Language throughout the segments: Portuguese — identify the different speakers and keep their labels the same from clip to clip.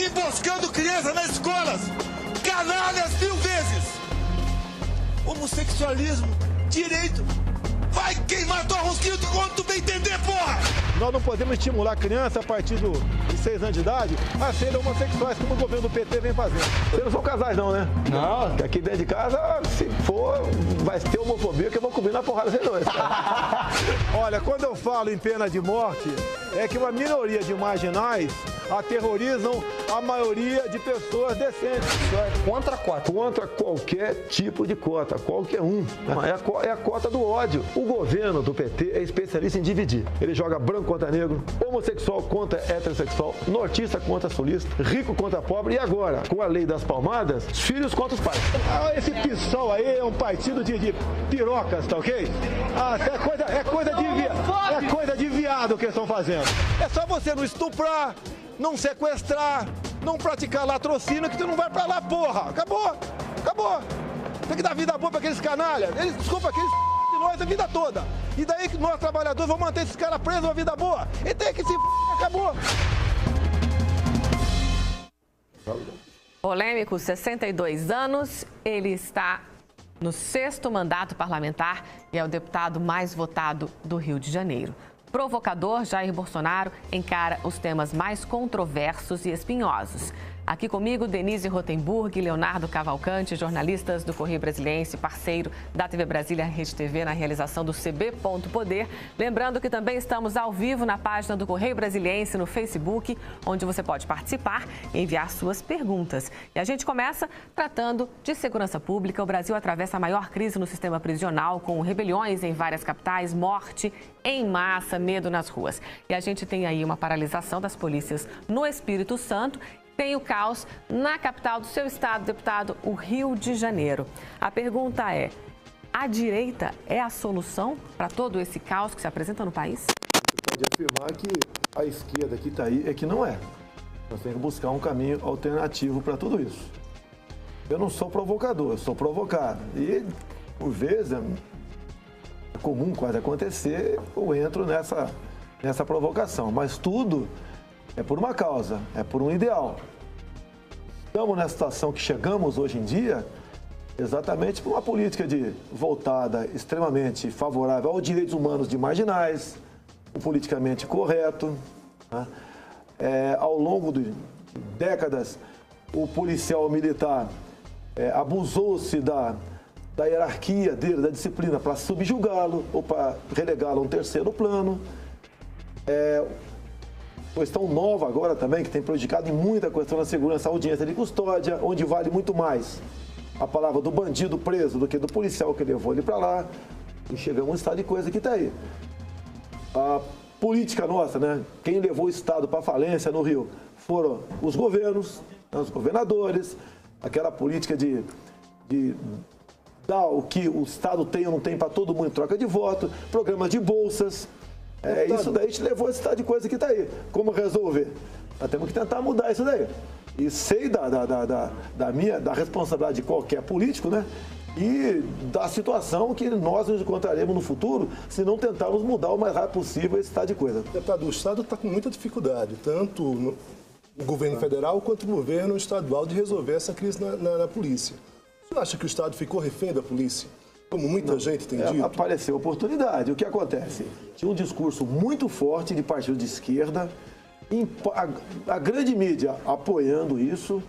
Speaker 1: emboscando crianças nas escolas. Canalhas 1000 vezes. Homossexualismo, direito. Vai queimar tua rosquinha quando tu bem entender, porra!
Speaker 2: Nós não podemos estimular a criança a partir de 6 anos de idade a serem homossexuais, como o governo do PT vem fazendo. Vocês não são casais não, né? Não. Aqui dentro de casa, se for, vai ter homofobia que eu vou comer na porrada vocês dois. Olha, quando eu falo em pena de morte, é que uma minoria de marginais aterrorizam a maioria de pessoas decentes.
Speaker 3: Isso é contra a cota.
Speaker 2: Contra qualquer tipo de cota, qualquer um. É a cota do ódio. O governo do PT é especialista em dividir. Ele joga branco contra negro, homossexual contra heterossexual, nortista contra sulista, rico contra pobre e agora, com a lei das palmadas, filhos contra os pais. Esse PSOL aí é um partido de pirocas, tá ok? É coisa de viado que eles estão fazendo. É só você não estuprar, não sequestrar, não praticar latrocínio que tu não vai pra lá, porra. Acabou. Tem que dar vida boa pra aqueles canalhas. Desculpa, aqueles de nós a vida toda. E daí que nós, trabalhadores, vamos manter esses caras presos uma vida boa. E tem que se acabou.
Speaker 4: Polêmico, 62 anos, ele está no 6º mandato parlamentar e é o deputado mais votado do Rio de Janeiro. Provocador, Jair Bolsonaro encara os temas mais controversos e espinhosos. Aqui comigo, Denise Rotenburg e Leonardo Cavalcante, jornalistas do Correio Brasiliense, parceiro da TV Brasília Rede TV na realização do CB Poder. Lembrando que também estamos ao vivo na página do Correio Brasiliense no Facebook, onde você pode participar e enviar suas perguntas. E a gente começa tratando de segurança pública. O Brasil atravessa a maior crise no sistema prisional, com rebeliões em várias capitais, morte em massa, medo nas ruas. E a gente tem aí uma paralisação das polícias no Espírito Santo. Tem o caos na capital do seu estado, deputado, o Rio de Janeiro. A pergunta é, a direita é a solução para todo esse caos que se apresenta no país?
Speaker 2: Você pode afirmar que a esquerda que está aí é que não é. Nós temos que buscar um caminho alternativo para tudo isso. Eu não sou provocador, eu sou provocado. E, por vezes, é comum quase acontecer, eu entro nessa provocação. Mas tudo é por uma causa, é por um ideal. Estamos na situação que chegamos hoje em dia exatamente por uma política voltada extremamente favorável aos direitos humanos de marginais, o politicamente correto. Né? Ao longo de décadas, o policial militar abusou-se da hierarquia dele, da disciplina, para subjugá-lo ou para relegá-lo a um terceiro plano. Questão nova agora também, que tem prejudicado em muita questão da segurança, a audiência de custódia, onde vale muito mais a palavra do bandido preso do que do policial que levou ele para lá. E chegamos a um estado de coisa que está aí. A política nossa, né? Quem levou o Estado para a falência no Rio foram os governos, os governadores, aquela política de dar o que o Estado tem ou não tem para todo mundo em troca de voto, programas de bolsas. Isso daí te levou a esse estado de coisa que está aí. Como resolver? Nós temos que tentar mudar isso daí. E sei da responsabilidade de qualquer político, né? E da situação que nós nos encontraremos no futuro se não tentarmos mudar o mais rápido possível esse estado de coisa.
Speaker 5: Deputado, o Estado está com muita dificuldade, tanto o governo federal quanto o governo estadual, de resolver essa crise na polícia. Você não acha que o Estado ficou refém da polícia? Como muita gente tem dito.
Speaker 2: Apareceu oportunidade. O que acontece? Tinha um discurso muito forte de partido de esquerda, a grande mídia apoiando isso,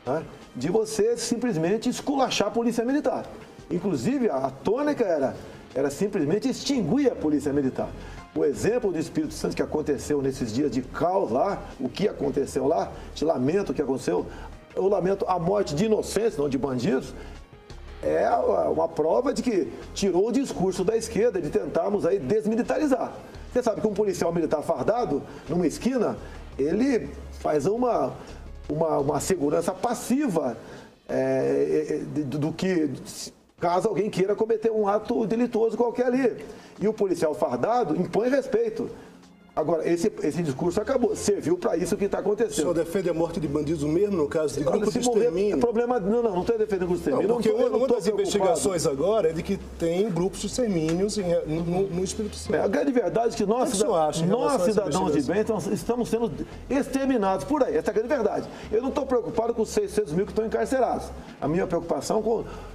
Speaker 2: né, de você simplesmente esculachar a polícia militar. Inclusive, a tônica era simplesmente extinguir a polícia militar. O exemplo do Espírito Santo que aconteceu nesses dias de caos lá, o que aconteceu lá, te lamento o que aconteceu, eu lamento a morte de inocentes, não de bandidos. É uma prova de que tirou o discurso da esquerda de tentarmos aí desmilitarizar. Você sabe que um policial militar fardado, numa esquina, ele faz uma segurança passiva do que caso alguém queira cometer um ato delituoso qualquer ali. E o policial fardado impõe respeito. Agora, esse discurso acabou. Serviu para isso que está
Speaker 5: O
Speaker 2: acontecendo.
Speaker 5: senhor defende a morte de bandidos mesmo no caso de grupo de extermínio?
Speaker 2: Problema, não estou defendendo grupo de extermínio.
Speaker 5: Porque uma das
Speaker 2: preocupado.
Speaker 5: investigações agora é de que tem grupos de extermínios no Espírito Santo.
Speaker 2: A grande verdade é que nós cidadãos de bem, estamos sendo exterminados por aí. Essa é a grande verdade. Eu não estou preocupado com os 600 mil que estão encarcerados. A minha preocupação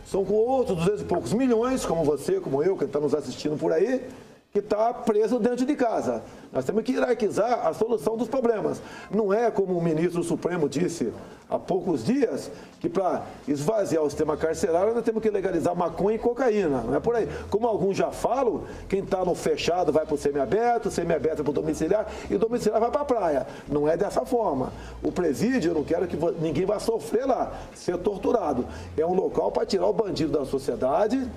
Speaker 2: são com outros 200 e poucos milhões, como você, como eu, que está nos assistindo por aí, que está preso dentro de casa. Nós temos que hierarquizar a solução dos problemas. Não é como o ministro do Supremo disse há poucos dias, que para esvaziar o sistema carcerário nós temos que legalizar maconha e cocaína. Não é por aí. Como alguns já falam, quem está no fechado vai para o semiaberto vai para o domiciliar e o domiciliar vai para a praia. Não é dessa forma. O presídio, eu não quero que ninguém vá sofrer lá, ser torturado. É um local para tirar o bandido da sociedade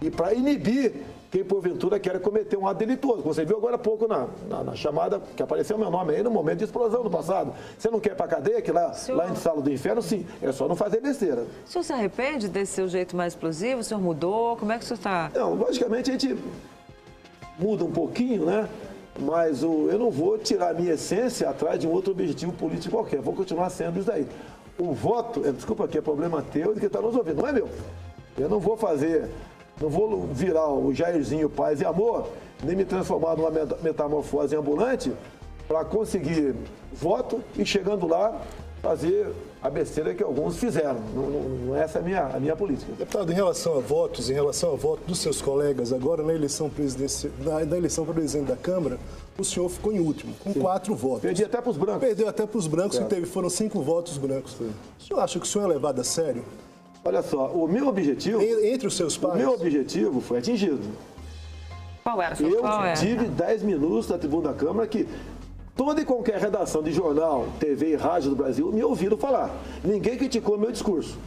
Speaker 2: e para inibir quem porventura quer cometer um ato delituoso. Você viu agora há pouco na chamada, que apareceu meu nome aí no momento de explosão no passado. Você não quer ir para a cadeia, que lá em Sala do Inferno, sim. É só não fazer besteira.
Speaker 3: O senhor se arrepende desse seu jeito mais explosivo? O senhor mudou? Como é que o senhor está?
Speaker 2: Não, logicamente a gente muda um pouquinho, né? Mas eu não vou tirar a minha essência atrás de um outro objetivo político qualquer. Vou continuar sendo isso daí. O voto, desculpa aqui, é problema teu e que está nos ouvindo, não é meu. Eu não vou fazer... Não vou virar o Jairzinho Paz e Amor, nem me transformar numa metamorfose ambulante para conseguir voto e, chegando lá, fazer a besteira que alguns fizeram. Não essa é a minha política.
Speaker 5: Deputado, em relação a votos dos seus colegas, agora na eleição para presidente da Câmara, o senhor ficou em último, com 4 votos.
Speaker 2: Perdi até para os brancos.
Speaker 5: Perdeu até para os brancos, foram 5 votos brancos. O senhor acha que o senhor é levado a sério?
Speaker 2: Olha só, o meu objetivo...
Speaker 5: Entre os seus pais?
Speaker 2: O meu objetivo foi atingido.
Speaker 3: Qual era?
Speaker 2: Eu tive 10 minutos na tribuna da Câmara que toda e qualquer redação de jornal, TV e rádio do Brasil me ouviram falar. Ninguém criticou meu discurso.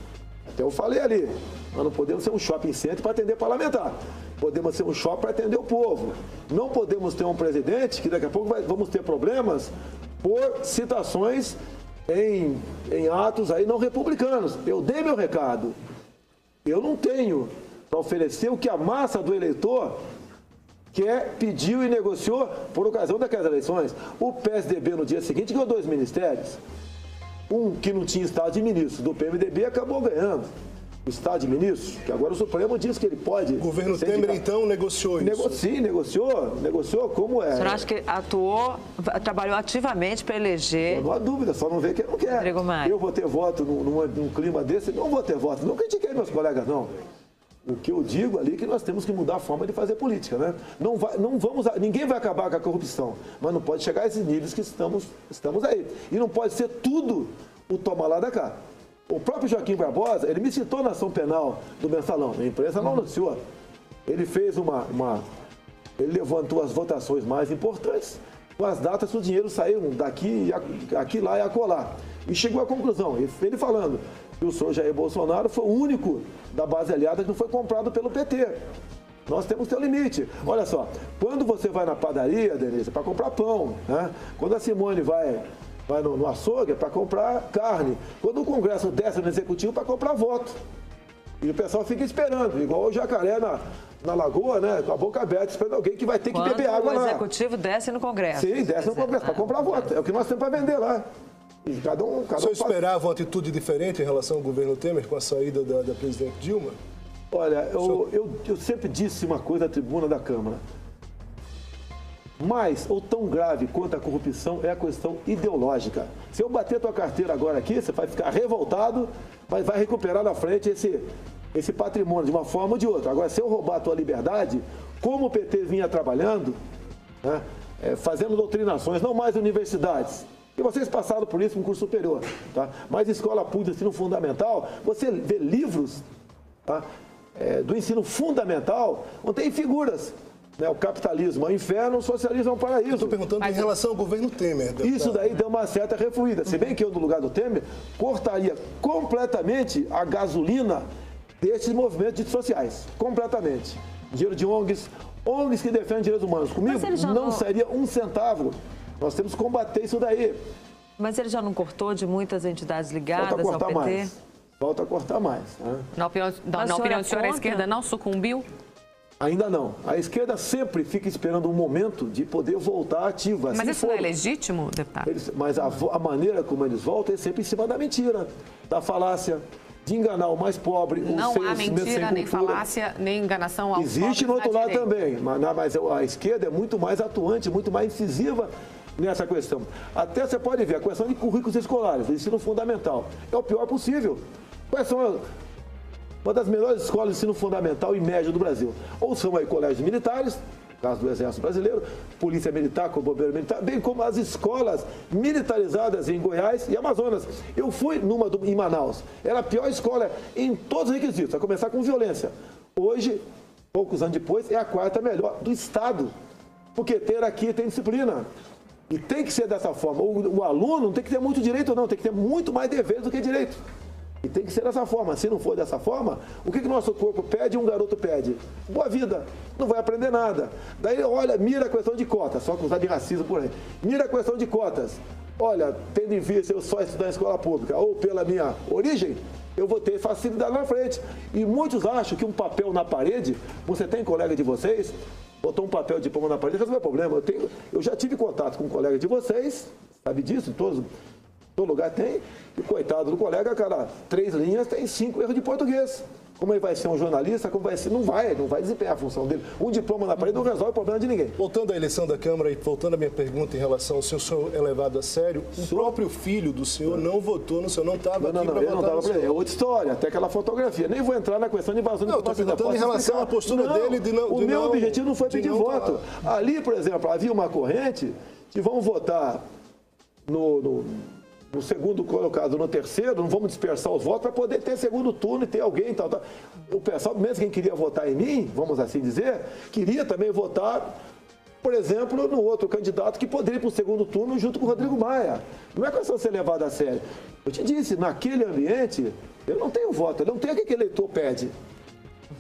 Speaker 2: Até eu falei ali, nós não podemos ser um shopping center para atender parlamentar. Podemos ser um shopping para atender o povo. Não podemos ter um presidente que daqui a pouco vamos ter problemas por citações em atos aí não republicanos. Eu dei meu recado. Eu não tenho para oferecer o que a massa do eleitor pediu e negociou por ocasião daquelas eleições. O PSDB no dia seguinte ganhou 2 ministérios. Um que não tinha estado de ministro do PMDB acabou ganhando o estado de ministro, que agora o Supremo diz que ele pode...
Speaker 5: O governo Temer, então, negociou isso?
Speaker 2: Sim, negociou como é.
Speaker 3: O senhor acha que trabalhou ativamente para eleger...
Speaker 2: Não há dúvida, só não vê quem não quer.
Speaker 3: Rodrigo Maia.
Speaker 2: Eu vou ter voto num clima desse? Não vou ter voto. Não critiquei meus colegas, não. O que eu digo ali é que nós temos que mudar a forma de fazer política, né? Ninguém vai acabar com a corrupção, mas não pode chegar a esses níveis que estamos aí. E não pode ser tudo o toma lá da cá. O próprio Joaquim Barbosa, ele me citou na ação penal do Mensalão. A imprensa não noticiou. Ele fez ele levantou as votações mais importantes, com as datas que o dinheiro saiu daqui, aqui, lá e acolá. E chegou à conclusão, ele falando que o senhor Jair Bolsonaro foi o único da base aliada que não foi comprado pelo PT. Nós temos que ter um limite. Olha só, quando você vai na padaria, Denise, para comprar pão, né? Quando a Simone vai no açougue é para comprar carne. Quando o Congresso desce no Executivo para comprar voto. E o pessoal fica esperando, igual o jacaré na lagoa, né? Com a boca aberta, esperando alguém que vai ter que beber água lá.
Speaker 3: O Executivo desce no Congresso.
Speaker 2: Sim, desce no Congresso para comprar voto. É o que nós temos para vender lá. E cada um
Speaker 5: o senhor esperava uma atitude diferente em relação ao governo Temer com a saída da presidente Dilma?
Speaker 2: Olha, eu sempre disse uma coisa na tribuna da Câmara. Mais ou tão grave quanto a corrupção é a questão ideológica. Se eu bater tua carteira agora aqui, você vai ficar revoltado, mas vai recuperar na frente esse patrimônio de uma forma ou de outra. Agora, se eu roubar a tua liberdade, como o PT vinha trabalhando, né, fazendo doutrinações, não mais universidades, e vocês passaram por isso no curso superior, tá? Mas escola pública, ensino fundamental, você vê livros, tá, do ensino fundamental, onde tem figuras. O capitalismo é um inferno, o socialismo é um paraíso.
Speaker 5: Estou perguntando em relação ao governo Temer.
Speaker 2: Isso daí deu uma certa refluída. Se bem que eu, no lugar do Temer, cortaria completamente a gasolina desses movimentos ditos sociais. Completamente. Dinheiro de ONGs que defendem direitos humanos. Comigo não sairia um centavo. Nós temos que combater isso daí.
Speaker 3: Mas ele já não cortou de muitas entidades ligadas ao PT?
Speaker 2: Falta cortar mais. Né?
Speaker 4: Na opinião do senhor, a esquerda não sucumbiu?
Speaker 2: Ainda não. A esquerda sempre fica esperando um momento de poder voltar ativa.
Speaker 4: Mas
Speaker 2: assim
Speaker 4: isso não é legítimo, deputado?
Speaker 2: Mas a maneira como eles voltam é sempre em cima da mentira, da falácia, de enganar o mais pobre.
Speaker 4: Não há mentira, nem falácia, nem enganação ao
Speaker 2: Existe no outro lado também, mas a esquerda é muito mais atuante, muito mais incisiva nessa questão. Até você pode ver a questão de currículos escolares, do ensino fundamental. É o pior possível. Quais são uma das melhores escolas de ensino fundamental e médio do Brasil? Ou são aí colégios militares, no caso do Exército Brasileiro, Polícia Militar, Corpo Bombeiro Militar, bem como as escolas militarizadas em Goiás e Amazonas. Eu fui numa em Manaus. Era a pior escola em todos os requisitos, a começar com violência. Hoje, poucos anos depois, é a quarta melhor do Estado. Porque ter aqui tem disciplina. E tem que ser dessa forma. O aluno não tem que ter muito direito, não. Tem que ter muito mais deveres do que direito. E tem que ser dessa forma. Se não for dessa forma, o que nosso corpo pede e um garoto pede? Boa vida. Não vai aprender nada. Daí, olha, mira a questão de cotas. Só acusar de racismo por aí. Mira a questão de cotas. Olha, tendo em vista eu só estudar em escola pública ou pela minha origem, eu vou ter facilidade na frente. E muitos acham que um papel na parede, você tem colega de vocês, botou um papel de diploma na parede, resolveu o problema. Eu já tive contato com um colega de vocês, sabe disso, todo lugar tem, e coitado do colega, cara, 3 linhas tem 5 erros de português. Como ele vai ser um jornalista, como vai ser? Não vai desempenhar a função dele. Um diploma na parede não resolve o problema de ninguém.
Speaker 5: Voltando à eleição da Câmara e voltando à minha pergunta em relação ao se o senhor é levado a sério, o próprio filho do senhor não votou no senhor, não estava aqui para votar no senhor.
Speaker 2: É outra história, até aquela fotografia. Nem vou entrar na questão de invasão de
Speaker 5: privacidade. Não, estou perguntando em relação à postura dele de não...
Speaker 2: O meu objetivo não foi pedir voto. Ali, por exemplo, havia uma corrente de vamos votar no segundo colocado, no terceiro, não vamos dispersar os votos para poder ter segundo turno e ter alguém tal. O pessoal, mesmo quem queria votar em mim, vamos assim dizer, queria também votar, por exemplo, no outro candidato que poderia ir para o segundo turno junto com o Rodrigo Maia. Não é questão de ser levado a sério. Eu te disse, naquele ambiente, eu não tenho voto, eu não tenho o que o eleitor pede.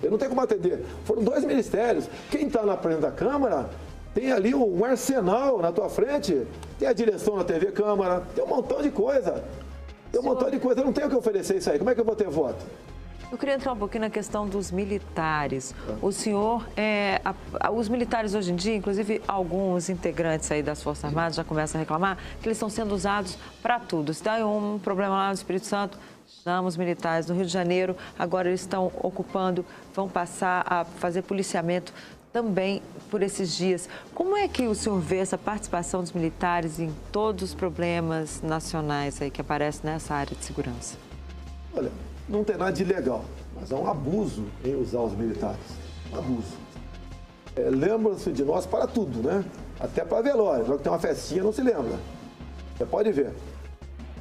Speaker 2: Eu não tenho como atender. Foram 2 ministérios. Quem está na frente da Câmara tem ali um arsenal na tua frente. Tem a direção da TV Câmara, tem um montão de coisa. Eu não tenho o que oferecer isso aí. Como é que eu vou ter voto?
Speaker 3: Eu queria entrar um pouquinho na questão dos militares. O senhor, os militares hoje em dia, inclusive alguns integrantes aí das Forças Armadas já começam a reclamar que eles estão sendo usados para tudo. Se dá um problema lá no Espírito Santo, chama os militares. No Rio de Janeiro, agora eles estão ocupando, vão passar a fazer policiamento também por esses dias. Como é que o senhor vê essa participação dos militares em todos os problemas nacionais aí que aparecem nessa área de segurança?
Speaker 2: Olha, não tem nada de ilegal, mas é um abuso em usar os militares. Um abuso. Lembram-se de nós para tudo, né? Até para velório. Logo que tem uma festinha, não se lembra. Você pode ver.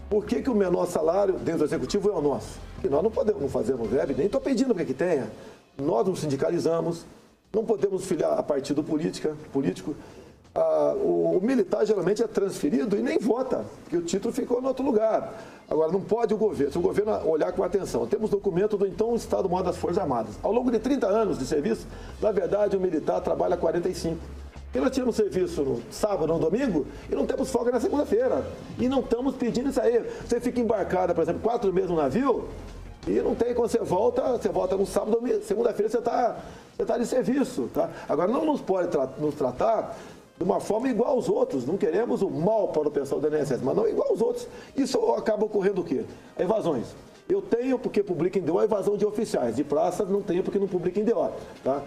Speaker 2: Por que o menor salário dentro do executivo é o nosso? Porque nós não podemos fazer no greve, nem estou pedindo para que tenha. Nós nos sindicalizamos. Não podemos filiar a partido político. O militar geralmente é transferido e nem vota, porque o título ficou em outro lugar. Agora, não pode o governo, se o governo olhar com atenção. Temos documento do então Estado-Maior das Forças Armadas. Ao longo de 30 anos de serviço, na verdade, o militar trabalha 45. Porque nós tínhamos serviço no sábado, no domingo, e não temos folga na segunda-feira. E não estamos pedindo isso aí. Você fica embarcada, por exemplo, 4 meses no navio, e não tem, quando você volta no sábado, segunda-feira você está de serviço, tá? Agora, não nos pode nos tratar de uma forma igual aos outros. Não queremos o mal para o pessoal do INSS, mas não igual aos outros. Isso acaba ocorrendo o quê? Evasões. Eu tenho porque publica em DO a evasão de oficiais. De praças não tenho porque não publica em DO, tá?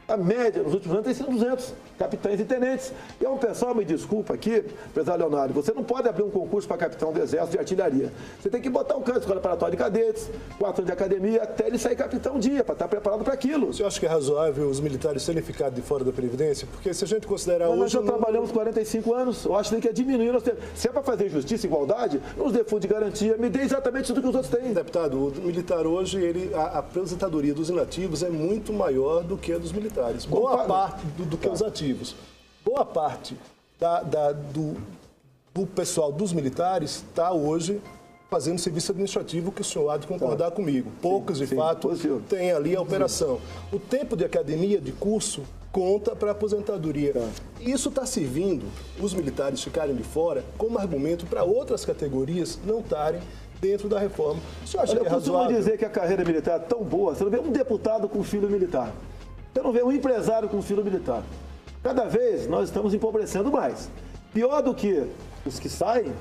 Speaker 2: A média nos últimos anos tem sido 200 capitães e tenentes. E um pessoal, me desculpa aqui, empresário Leonardo, você não pode abrir um concurso para capitão do Exército de Artilharia. Você tem que botar um canto de escola preparatória de cadetes, 4 anos de academia, até ele sair capitão um dia, para estar preparado para aquilo.
Speaker 5: Você acha que é razoável os militares serem ficados de fora da Previdência? Porque se a gente considerar hoje...
Speaker 2: Nós já trabalhamos 45 anos, eu acho que tem que diminuir. Se é para fazer justiça e igualdade, nos dê fundo de garantia, me dê exatamente tudo que os outros têm.
Speaker 5: Deputado, o militar hoje, a aposentadoria dos inativos é muito maior do que a dos militares. Boa parte do que os ativos. Boa parte do pessoal dos militares está hoje fazendo serviço administrativo, que o senhor há de concordar comigo. Poucos, de fato, têm ali a operação. O tempo de academia, de curso, conta para a aposentadoria. Isso está servindo os militares ficarem de fora como argumento para outras categorias não estarem dentro da reforma. O senhor acha que é razoável?
Speaker 2: Eu costumo dizer que a carreira militar é tão boa, você não vê um deputado com filho militar. Você não vê um empresário com filho militar. Cada vez nós estamos empobrecendo mais. Pior do que os que saem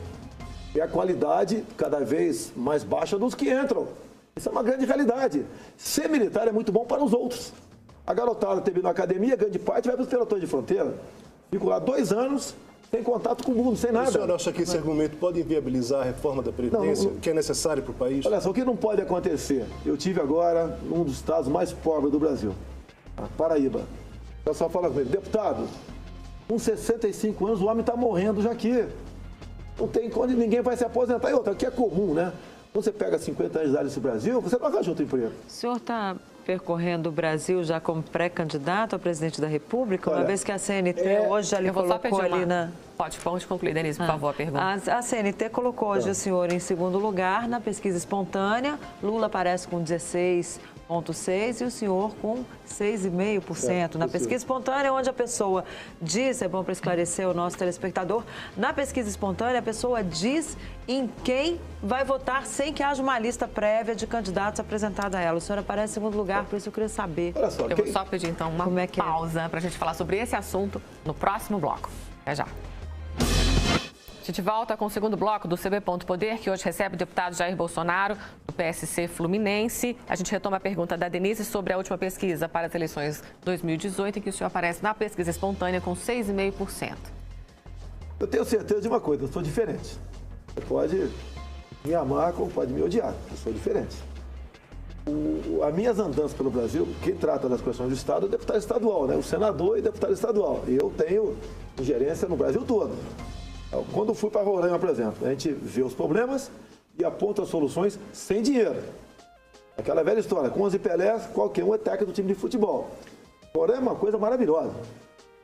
Speaker 2: é a qualidade cada vez mais baixa dos que entram. Isso é uma grande realidade. Ser militar é muito bom para os outros. A garotada termina a academia, grande parte vai para os pelotões de fronteira. Fico lá 2 anos sem contato com o mundo, sem nada.
Speaker 5: O senhor acha que esse argumento pode inviabilizar a reforma da Previdência, que é necessária para o país?
Speaker 2: Olha só, o que não pode acontecer? Eu tive agora um dos estados mais pobres do Brasil, a Paraíba. O pessoal fala comigo, deputado, com 65 anos o homem está morrendo já aqui. Não tem onde ninguém vai se aposentar. E outra, que é comum, né? Quando você pega 50 anos de idade nesse Brasil, você não arranja outro emprego.
Speaker 3: O senhor está percorrendo o Brasil já como pré-candidato a presidente da República, uma vez que a CNT hoje já lhe colocou ali na...
Speaker 4: Pode concluir, Denise, por favor, a pergunta.
Speaker 3: A CNT colocou hoje o senhor em segundo lugar na pesquisa espontânea. Lula aparece com 16,6% e o senhor com 6,5%. Na pesquisa espontânea, onde a pessoa diz, é bom para esclarecer o nosso telespectador, na pesquisa espontânea a pessoa diz em quem vai votar sem que haja uma lista prévia de candidatos apresentada a ela. O senhor aparece em segundo lugar, por isso eu queria saber.
Speaker 2: Olha só,
Speaker 4: eu vou só pedir então uma pausa para a gente falar sobre esse assunto no próximo bloco. Até já. A gente volta com o segundo bloco do CB Ponto Poder, que hoje recebe o deputado Jair Bolsonaro, do PSC Fluminense. A gente retoma a pergunta da Denise sobre a última pesquisa para as eleições 2018, em que o senhor aparece na pesquisa espontânea com 6,5%.
Speaker 2: Eu tenho certeza de uma coisa, eu sou diferente. Você pode me amar como pode me odiar, eu sou diferente. As minhas andanças pelo Brasil, quem trata das questões do Estado é o deputado estadual, né? O senador e deputado estadual. E eu tenho ingerência no Brasil todo. Quando fui para Roraima, por exemplo, a gente vê os problemas e aponta soluções sem dinheiro. Aquela velha história, com 11 Pelés, qualquer um é técnico do time de futebol. Roraima é uma coisa maravilhosa.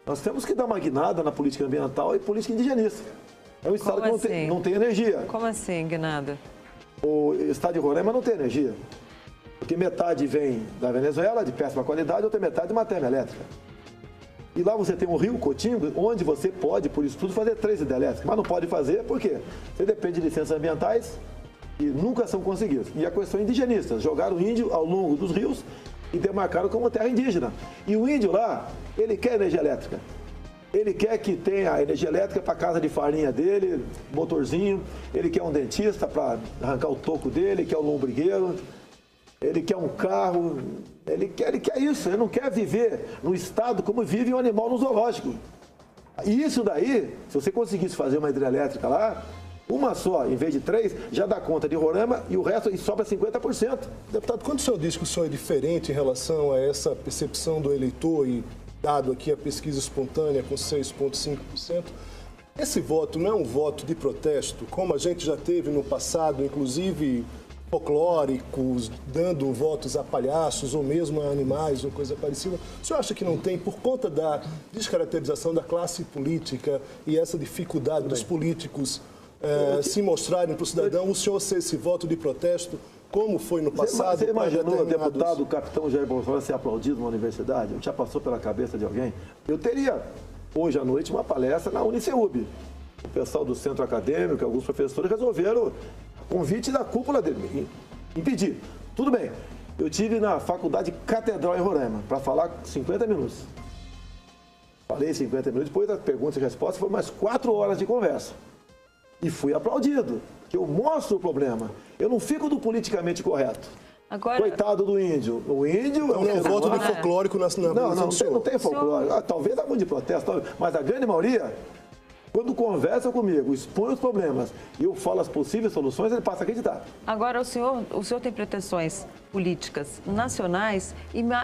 Speaker 2: Nós temos que dar uma guinada na política ambiental e política indigenista. É um estado que não tem energia.
Speaker 3: Como assim, guinada?
Speaker 2: O estado de Roraima não tem energia. Porque metade vem da Venezuela, de péssima qualidade, outra metade de uma termoelétrica. E lá você tem um rio, Cotingo, onde você pode, por isso tudo, fazer 3 hidrelétricas. Mas não pode fazer, por quê? Você depende de licenças ambientais e nunca são conseguidas. E a questão indigenista, jogaram índio ao longo dos rios e demarcaram como terra indígena. E o índio lá, ele quer energia elétrica. Ele quer que tenha energia elétrica para a casa de farinha dele, motorzinho. Ele quer um dentista para arrancar o toco dele, quer um lombrigueiro. Ele quer um carro, ele quer isso, ele não quer viver no estado como vive um animal no zoológico. E isso daí, se você conseguisse fazer uma hidrelétrica lá, uma só, em vez de 3, já dá conta de Roraima e o resto e sobra 50%.
Speaker 5: Deputado, quando o senhor diz que o senhor é diferente em relação a essa percepção do eleitor e dado aqui a pesquisa espontânea com 6,5%, esse voto não é um voto de protesto, como a gente já teve no passado, inclusive folclóricos, dando votos a palhaços ou mesmo a animais ou coisa parecida. O senhor acha que não tem, por conta da descaracterização da classe política e essa dificuldade dos políticos se mostrarem para o cidadão, o senhor ser esse voto de protesto, como foi no passado?
Speaker 2: Você imaginou o deputado, o capitão Jair Bolsonaro ser aplaudido numa universidade? Já passou pela cabeça de alguém? Eu teria, hoje à noite, uma palestra na Uniceub. O pessoal do centro acadêmico, alguns professores resolveram convite da cúpula dele, impedir. Tudo bem, eu tive na faculdade Catedral em Roraima para falar 50 minutos. Falei 50 minutos, depois das perguntas e respostas, foi mais 4 horas de conversa. E fui aplaudido, que eu mostro o problema. Eu não fico do politicamente correto.
Speaker 3: Agora...
Speaker 2: Coitado do índio. O índio
Speaker 5: é um voto de folclórico na
Speaker 2: não tem folclórico. Talvez algum de protesto, mas a grande maioria... Quando conversa comigo, expõe os problemas e eu falo as possíveis soluções, ele passa a acreditar.
Speaker 3: Agora, o senhor tem pretensões políticas nacionais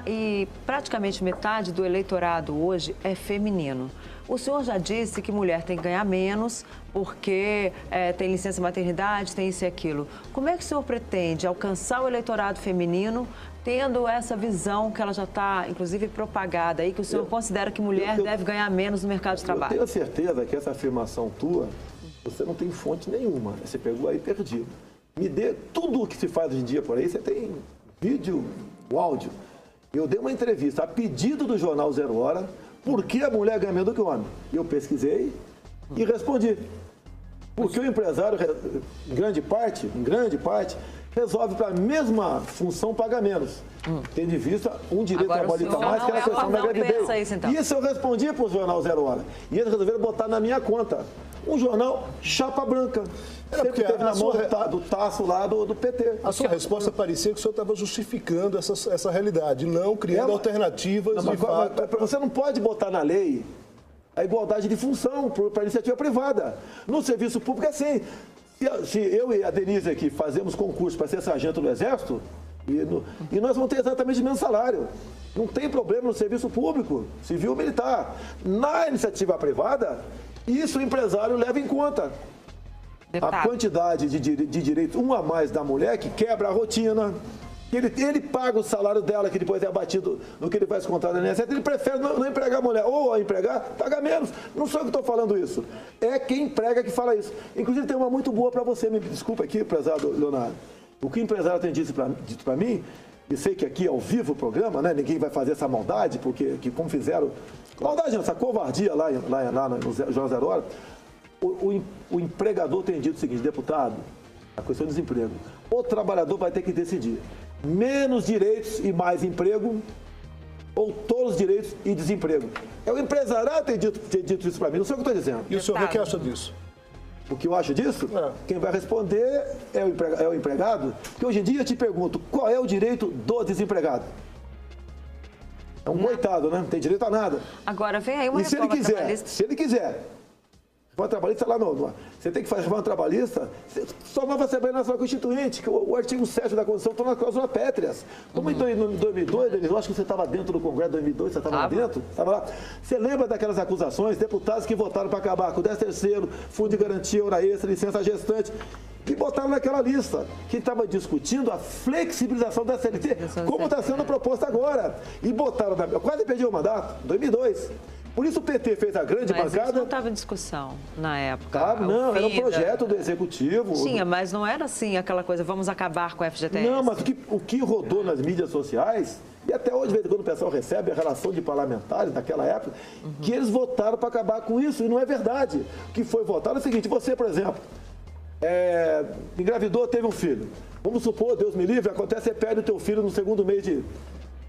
Speaker 3: e praticamente metade do eleitorado hoje é feminino. O senhor já disse que mulher tem que ganhar menos porque tem licença maternidade, tem isso e aquilo. Como é que o senhor pretende alcançar o eleitorado feminino tendo essa visão que ela já está, inclusive, propagada aí, que o senhor considera que mulher deve ganhar menos no mercado de trabalho?
Speaker 2: Eu tenho certeza que essa afirmação tua, você não tem fonte nenhuma. Você pegou aí perdido. Me dê tudo o que se faz hoje em dia por aí, você tem vídeo, o áudio. Eu dei uma entrevista a pedido do jornal Zero Hora, por que a mulher ganha menos do que o homem? Eu pesquisei e respondi. Porque o empresário, em grande parte, resolve para a mesma função, paga menos. Tendo em vista um direito
Speaker 3: Agora,
Speaker 2: trabalhista
Speaker 3: o
Speaker 2: a mais, que era a
Speaker 3: senhor
Speaker 2: questão da
Speaker 3: não
Speaker 2: gravidez.
Speaker 3: pensa isso, então?
Speaker 2: Isso eu respondi para o jornal Zero Hora. E eles resolveram botar na minha conta. Um jornal chapa branca. Sempre
Speaker 5: porque
Speaker 2: teve
Speaker 5: a
Speaker 2: na mão
Speaker 5: sua
Speaker 2: do taço lá do PT.
Speaker 5: A sua resposta parecia que o senhor estava justificando essa realidade, não criando alternativas de fato.
Speaker 2: Mas você não pode botar na lei a igualdade de função para a iniciativa privada. No serviço público é assim. Se eu e a Denise aqui fazemos concurso para ser sargento do Exército, e nós vamos ter exatamente o mesmo salário. Não tem problema no serviço público, civil ou militar. Na iniciativa privada, isso o empresário leva em conta.
Speaker 4: Deputado.
Speaker 2: A quantidade de direitos, um a mais da mulher, que quebra a rotina. Ele paga o salário dela, que depois é abatido no que ele faz contrato da INSS. Ele prefere não empregar a mulher, ou a empregar, paga menos. Não sou eu que estou falando isso. É quem emprega que fala isso. Inclusive, tem uma muito boa para você, me desculpa aqui, empresário Leonardo. O que o empresário tem dito para mim, e sei que aqui é ao vivo o programa, né? Ninguém vai fazer essa maldade, porque como fizeram. Maldade não, essa covardia lá no Jornal Zero Hora. O empregador tem dito o seguinte, deputado, a questão do desemprego. O trabalhador vai ter que decidir. Menos direitos e mais emprego, ou todos os direitos e desemprego. É o empresariado ter dito isso para mim, não sei o que eu estou dizendo.
Speaker 5: E o senhor o que acha disso?
Speaker 2: O que eu acho disso? Quem vai responder é o empregado. Porque hoje em dia eu te pergunto, qual é o direito do desempregado? É um coitado, né? Não tem direito a nada.
Speaker 3: Agora, vem aí uma
Speaker 2: E se ele
Speaker 3: reforma
Speaker 2: quiser,
Speaker 3: trabalhista.
Speaker 2: reforma trabalhista lá você tem que fazer reforma trabalhista, só nova Assembleia Nacional Constituinte, que o artigo 7 da Constituição está na cláusula pétreas. Como então em 2002, eu acho que você estava dentro do Congresso de 2002, você estava lá dentro? Estava lá. Você lembra daquelas acusações, deputados que votaram para acabar com o 13º, Fundo de Garantia, Hora Extra, Licença Gestante, e botaram naquela lista, que estava discutindo a flexibilização da CLT, como está sendo proposta agora. E botaram, eu quase perdi o mandato, 2002. Por isso o PT fez a grande bancada.
Speaker 3: Mas isso não estava em discussão na época.
Speaker 2: Não, era um projeto do Executivo.
Speaker 3: Tinha, mas não era assim aquela coisa, vamos acabar com a FGTS.
Speaker 2: Não, mas o que rodou nas mídias sociais, e até hoje, de vez em quando o pessoal recebe a relação de parlamentares naquela época, que eles votaram para acabar com isso, e não é verdade. O que foi votado é o seguinte, você, por exemplo, engravidou, teve um filho. Vamos supor, Deus me livre, acontece, você perde o teu filho no segundo mês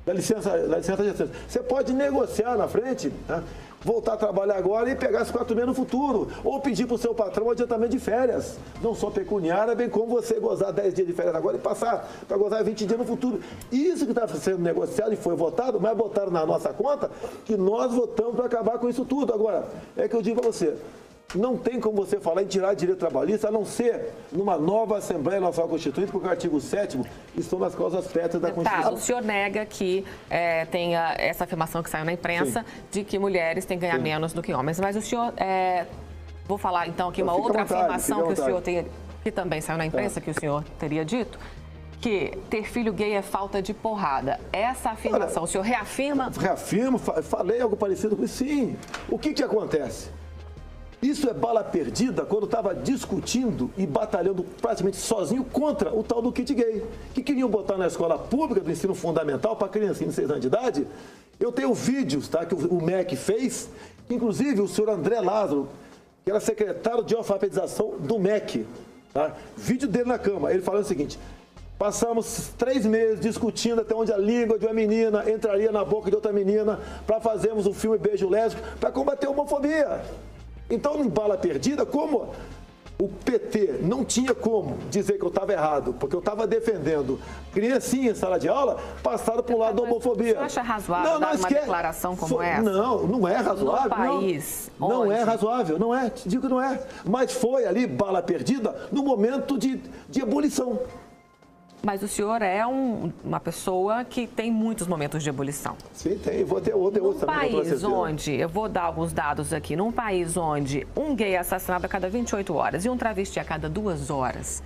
Speaker 2: da licença gestante. Você pode negociar na frente, né? Voltar a trabalhar agora e pegar esses 4 meses no futuro. Ou pedir para o seu patrão um adiantamento de férias. Não só pecuniária, bem como você gozar 10 dias de férias agora e passar para gozar 20 dias no futuro. Isso que está sendo negociado e foi votado, mas botaram na nossa conta que nós votamos para acabar com isso tudo. Agora, é que eu digo para você, não tem como você falar em tirar direito trabalhista, a não ser numa nova Assembleia Nacional Constituinte, porque o artigo 7º estão nas causas pétreas da Constituição.
Speaker 4: O senhor nega que tenha essa afirmação que saiu na imprensa de que mulheres têm que ganhar menos do que homens. Mas o senhor, vou falar então aqui uma outra afirmação que o senhor tem, que também saiu na imprensa, que o senhor teria dito, que ter filho gay é falta de porrada. Essa afirmação, o senhor reafirma?
Speaker 2: Reafirmo, falei algo parecido com isso, sim. O que acontece? Isso é bala perdida quando estava discutindo e batalhando praticamente sozinho contra o tal do kit gay, que queriam botar na escola pública do ensino fundamental para criancinha de 6 anos de idade. Eu tenho vídeos, tá, que o MEC fez, inclusive o senhor André Lázaro, que era secretário de alfabetização do MEC, tá? Vídeo dele na cama, ele falando o seguinte: passamos 3 meses discutindo até onde a língua de uma menina entraria na boca de outra menina para fazermos o filme Beijo Lésbico para combater a homofobia. Então, em bala perdida, como o PT não tinha como dizer que eu estava errado, porque eu estava defendendo criancinha em sala de aula, passaram para o lado da homofobia.
Speaker 4: Você acha razoável dar uma declaração como essa?
Speaker 2: Não é razoável.
Speaker 4: No país,
Speaker 2: não é razoável, não é, te digo que não é. Mas foi ali, bala perdida, no momento de ebulição.
Speaker 4: Mas o senhor é uma pessoa que tem muitos momentos de ebulição.
Speaker 2: Sim, tem. Vou ter outro também.
Speaker 4: Num país onde, eu vou dar alguns dados aqui, num país onde um gay é assassinado a cada 28 horas e um travesti a cada 2 horas,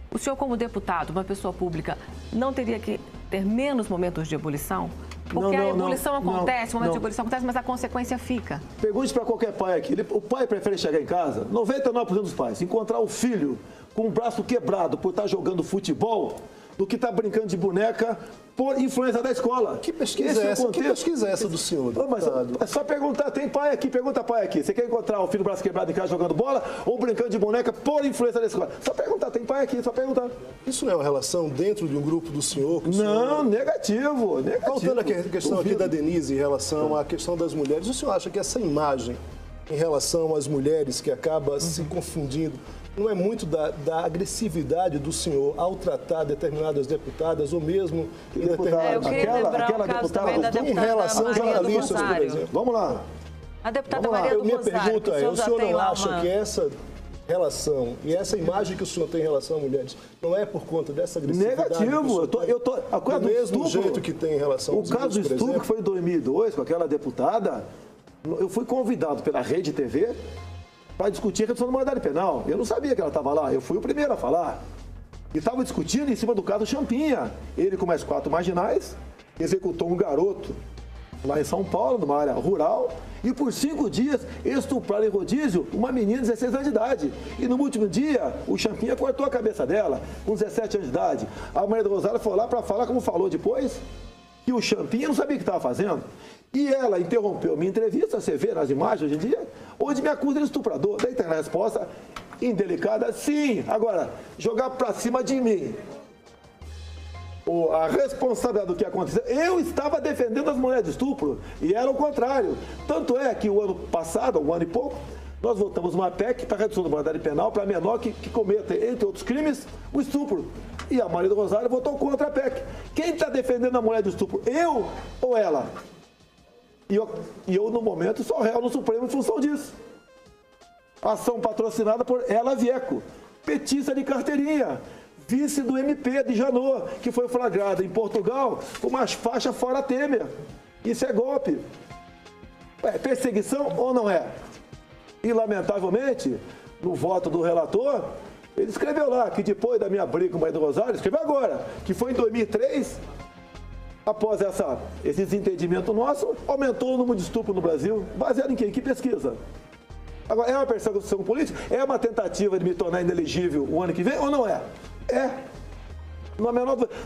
Speaker 4: o senhor, como deputado, uma pessoa pública, não teria que ter menos momentos de ebulição? Porque a ebulição acontece, o momento de ebulição acontece, mas a consequência fica.
Speaker 2: Pergunte para qualquer pai aqui. O pai prefere chegar em casa, 99% dos pais, encontrar o filho com o braço quebrado por estar jogando futebol, do que estar brincando de boneca por influência da escola.
Speaker 5: Que pesquisa é essa? Que pesquisa é essa do senhor?
Speaker 2: Mas é só perguntar, tem pai aqui, pergunta pai aqui. Você quer encontrar o filho do braço quebrado em casa jogando bola ou brincando de boneca por influência da escola? Só perguntar, tem pai aqui, só perguntar.
Speaker 5: Isso não é uma relação dentro de um grupo do senhor?
Speaker 2: Não, negativo.
Speaker 5: Voltando à questão aqui da Denise em relação à questão das mulheres, o senhor acha que essa imagem em relação às mulheres que acaba se confundindo não é muito da agressividade do senhor ao tratar determinadas deputadas ou mesmo
Speaker 2: aquela deputada
Speaker 5: em relação aos jornalistas, por exemplo?
Speaker 2: Vamos lá.
Speaker 3: A deputada Maria do
Speaker 5: Minha
Speaker 3: Rosário,
Speaker 5: pergunta é, o senhor não acha que
Speaker 3: essa...
Speaker 5: essa relação e essa imagem que o senhor tem em relação a mulheres não é por conta dessa agressividade?
Speaker 2: Negativo.
Speaker 5: Do mesmo jeito que tem em relação aos
Speaker 2: O caso do estupro que foi em 2002 com aquela deputada, eu fui convidado pela Rede TV para discutir a redução da moralidade penal. Eu não sabia que ela estava lá, eu fui o primeiro a falar. E estava discutindo em cima do caso Champinha. Ele com mais 4 marginais executou um garoto lá em São Paulo, numa área rural, e por 5 dias estupraram em rodízio uma menina de 16 anos de idade. E no último dia, o Champinha cortou a cabeça dela, com 17 anos de idade. A Maria do Rosário foi lá para falar, como falou depois, que o Champinha não sabia o que estava fazendo. E ela interrompeu minha entrevista, você vê nas imagens hoje em dia, onde me acusa de estuprador. Daí tem a resposta indelicada, sim. Agora, jogar para cima de mim a responsabilidade do que aconteceu, eu estava defendendo as mulheres de estupro e era o contrário. Tanto é que o ano passado, um ano e pouco, nós votamos uma PEC para redução da moralidade penal para menor que cometa, entre outros crimes, o estupro. E a Maria do Rosário votou contra a PEC. Quem está defendendo a mulher de estupro? Eu ou ela? E eu, no momento, sou réu no Supremo em função disso. Ação patrocinada por Ela Vieco, petista de carteirinha, vice do MP de Janot, que foi flagrada em Portugal com uma faixa fora Temer. Isso é golpe. É perseguição ou não é? E, lamentavelmente, no voto do relator, ele escreveu lá que depois da minha briga com o Maria do Rosário, escreveu agora, que foi em 2003... Após esse desentendimento nosso, aumentou o número de estupro no Brasil. Baseado em quê? Que pesquisa? Agora, é uma perseguição política? É uma tentativa de me tornar inelegível o ano que vem ou não é? É.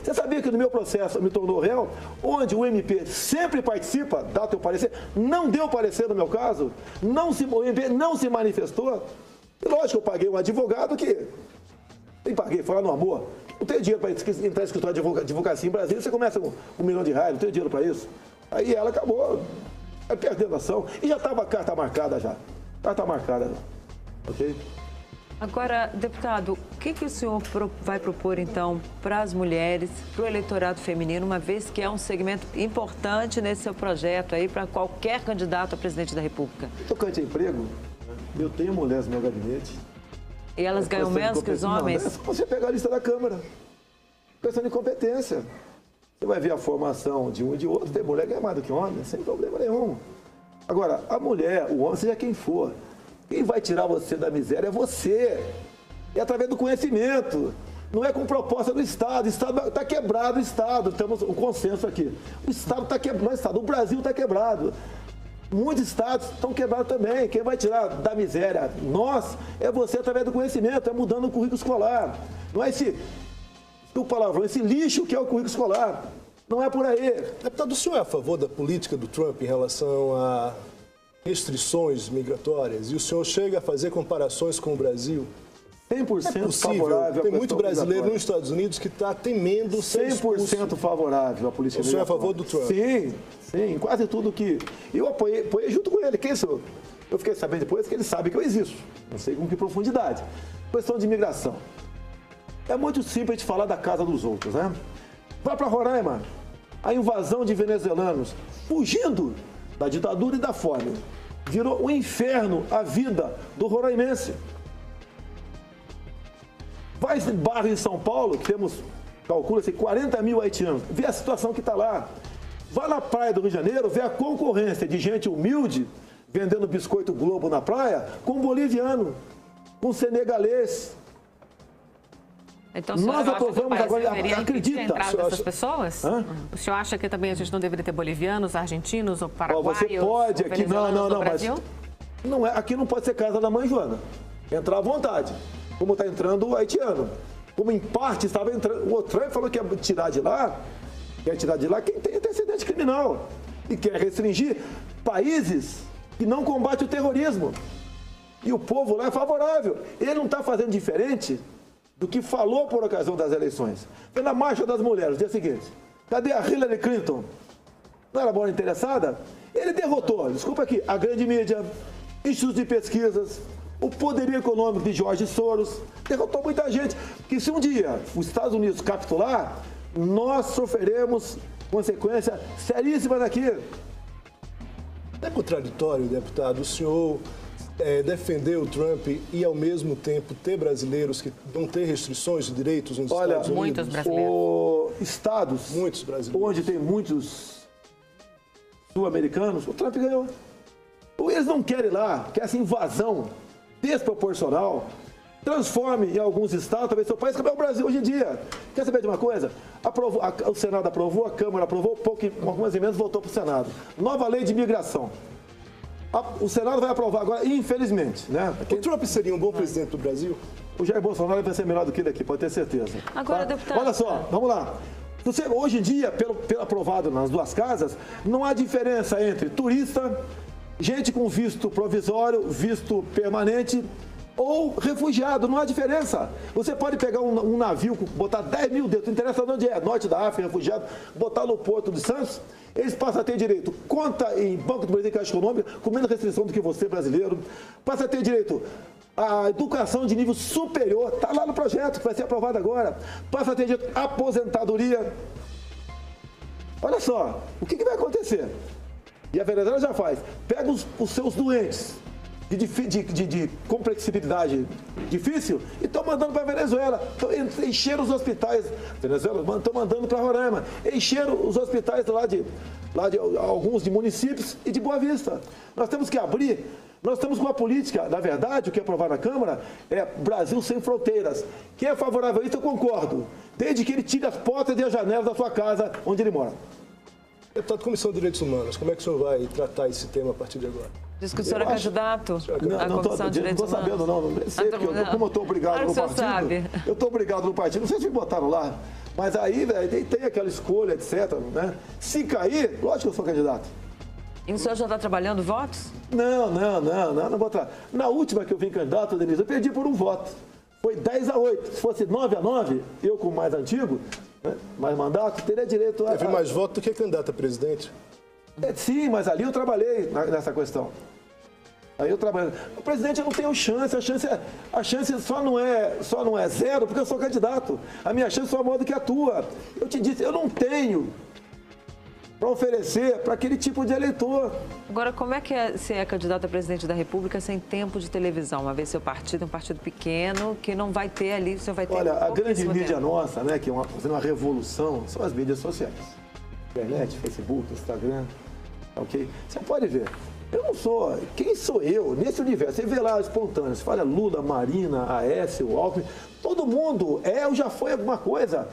Speaker 2: Você sabia que no meu processo me tornou réu, onde o MP sempre participa, dá o teu parecer, não deu parecer no meu caso, o MP não se manifestou. E lógico que eu paguei um advogado que... Nem paguei, foi lá no amor. Não tenho dinheiro para entrar em escritório de advocacia em Brasília, você começa com R$1 milhão, não tenho dinheiro para isso. Aí ela acabou perdendo a ação e já estava a carta marcada já. Carta marcada, ok?
Speaker 3: Agora, deputado, o que o senhor vai propor, então, para as mulheres, para o eleitorado feminino, uma vez que é um segmento importante nesse seu projeto aí, para qualquer candidato a presidente da República?
Speaker 2: Tocante a emprego, eu tenho mulheres no meu gabinete.
Speaker 3: E elas ganham menos que os homens?
Speaker 2: Não, é só você pegar a lista da Câmara. Questão de competência. Você vai ver a formação de um e de outro, tem mulher ganha mais do que homem, sem problema nenhum. Agora, a mulher, o homem, seja quem for, quem vai tirar você da miséria é você. É através do conhecimento. Não é com proposta do Estado. O Estado está quebrado, o Estado. Temos um consenso aqui. O Estado está quebrado, o Brasil está quebrado. Muitos estados estão quebrados também. Quem vai tirar da miséria? Nós, é você através do conhecimento, é mudando o currículo escolar. Não é esse lixo que é o currículo escolar. Não é por aí.
Speaker 5: Deputado, o senhor é a favor da política do Trump em relação a restrições migratórias? E o senhor chega a fazer comparações com o Brasil?
Speaker 2: 100% favorável.
Speaker 5: Tem muito brasileiro nos Estados Unidos que está temendo ser
Speaker 2: 100% favorável à política migratória.
Speaker 5: O senhor é a favor do Trump?
Speaker 2: Sim, quase tudo que... Eu apoiei junto com ele. Quem sou? Eu fiquei sabendo depois que ele sabe que eu existo. Não sei com que profundidade. Questão de imigração. É muito simples a gente falar da casa dos outros, né? Vai para Roraima. A invasão de venezuelanos fugindo da ditadura e da fome. Virou um inferno a vida do roraimense. Vai em bairro em São Paulo, que temos, calcula-se, 40 mil haitianos. Vê a situação que está lá. Vai na praia do Rio de Janeiro, vê a concorrência de gente humilde, vendendo biscoito Globo na praia, com boliviano, com senegalês.
Speaker 4: Então,
Speaker 2: nós aprovamos agora,
Speaker 4: acredita entrada dessas pessoas? O senhor acha que também a gente não deveria ter bolivianos, argentinos ou paraguaios?
Speaker 2: Você pode aqui, não, mas não é, aqui não pode ser casa da mãe Joana. Entrar à vontade. Como está entrando o haitiano. Como em parte estava entrando. O Trump falou que ia tirar de lá quer tirar de lá quem tem antecedente criminal e quer restringir países que não combatem o terrorismo. E o povo lá é favorável. Ele não está fazendo diferente do que falou por ocasião das eleições. Foi na Marcha das Mulheres, no dia seguinte. Cadê a Hillary Clinton? Não era boa interessada? Ele derrotou, desculpa aqui, a grande mídia, institutos de pesquisas, o poderio econômico de George Soros, derrotou muita gente. Que se um dia os Estados Unidos capitular, nós sofreremos consequência seríssima daquilo.
Speaker 5: É contraditório, deputado, o senhor defender o Trump e, ao mesmo tempo, ter brasileiros que vão ter restrições de direitos nos Estados Unidos?
Speaker 4: Muitos brasileiros.
Speaker 2: Estados
Speaker 5: Muitos brasileiros.
Speaker 2: onde tem muitos sul-americanos, o Trump ganhou. Eles não querem lá que essa invasão desproporcional transforme em alguns estados, talvez seu país, como é o Brasil hoje em dia. Quer saber de uma coisa? O Senado aprovou, a Câmara aprovou, algumas emendas voltou para o Senado. Nova lei de imigração. O Senado vai aprovar agora, infelizmente, né?
Speaker 5: O Trump seria um bom presidente do Brasil?
Speaker 2: O Jair Bolsonaro vai ser melhor do que ele aqui, pode ter certeza.
Speaker 3: Agora, deputado...
Speaker 2: Olha só, vamos lá. Hoje em dia, pelo aprovado nas duas casas, não há diferença entre turista, gente com visto provisório, visto permanente ou refugiado, não há diferença. Você pode pegar um navio, botar 10 mil dentro, não interessa de onde é, norte da África, refugiado, botar no Porto de Santos, eles passam a ter direito, conta em Banco do Brasil e Caixa Econômica, com menos restrição do que você, brasileiro, passa a ter direito a educação de nível superior, está lá no projeto que vai ser aprovado agora, passa a ter direito à aposentadoria. Olha só, o que vai acontecer? E a Venezuela já faz, pega os seus doentes de complexibilidade difícil e estão mandando para a Venezuela. Encheram os hospitais. Venezuela estão mandando para Roraima. Encheram os hospitais lá de alguns de municípios e de Boa Vista. Nós temos que abrir. Nós estamos com uma política, na verdade, o que é aprovado na Câmara é Brasil sem fronteiras. Quem é favorável a isso, eu concordo. Desde que ele tire as portas e as janelas da sua casa onde ele mora.
Speaker 5: Deputado, Comissão de Direitos Humanos, como é que o senhor vai tratar esse tema a partir de agora?
Speaker 3: Diz que o senhor é candidato à Comissão de Direitos Humanos.
Speaker 2: Não estou sabendo, não sei, porque como eu estou obrigado no partido. Eu estou obrigado no partido, não sei se me botaram lá, mas aí, velho, tem aquela escolha, etc. Né? Se cair, lógico que eu sou candidato.
Speaker 3: E o senhor já está trabalhando votos?
Speaker 2: Não vou trabalhar. Na última que eu vim candidato, Denise, eu perdi por um voto. Foi 10-8. Se fosse 9-9, eu como mais antigo, né, mais mandato, teria direito a...
Speaker 5: Teve mais voto do que candidato a presidente?
Speaker 2: Sim, mas ali eu trabalhei nessa questão. Aí eu trabalho. O presidente, eu não tenho chance, a chance só não é zero porque eu sou candidato. A minha chance só é maior do que a tua. Eu te disse, eu não tenho para oferecer para aquele tipo de eleitor.
Speaker 3: Agora, como é que é ser candidato a presidente da República sem tempo de televisão? Uma vez seu partido é um partido pequeno, que não vai ter ali, o senhor vai ter...
Speaker 2: Olha, a grande mídia nossa, né, que é fazendo uma revolução, são as mídias sociais. Internet, Facebook, Instagram, ok? Você pode ver. Eu não sou... Quem sou eu nesse universo? Você vê lá espontâneo, você fala Lula, Marina, Aécio, Alckmin, todo mundo ou já foi alguma coisa.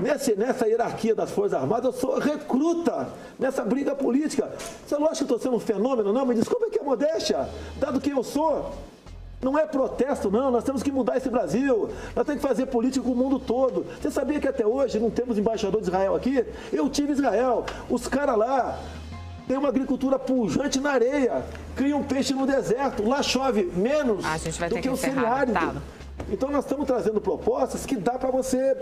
Speaker 2: Nessa hierarquia das Forças Armadas, eu sou recruta nessa briga política. Você não acha que eu estou sendo um fenômeno, não? Me desculpa que é modéstia, dado quem eu sou. Não é protesto, não. Nós temos que mudar esse Brasil. Nós temos que fazer política com o mundo todo. Você sabia que até hoje não temos embaixador de Israel aqui? Eu tive Israel. Os caras lá têm uma agricultura pujante na areia, criam peixe no deserto. Lá chove menos do que o semiárido. Então nós estamos trazendo propostas que dá para você...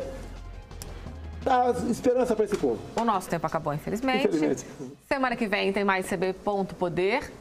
Speaker 2: dá esperança para esse povo.
Speaker 4: O nosso tempo acabou, infelizmente. Semana que vem tem mais CB Ponto Poder.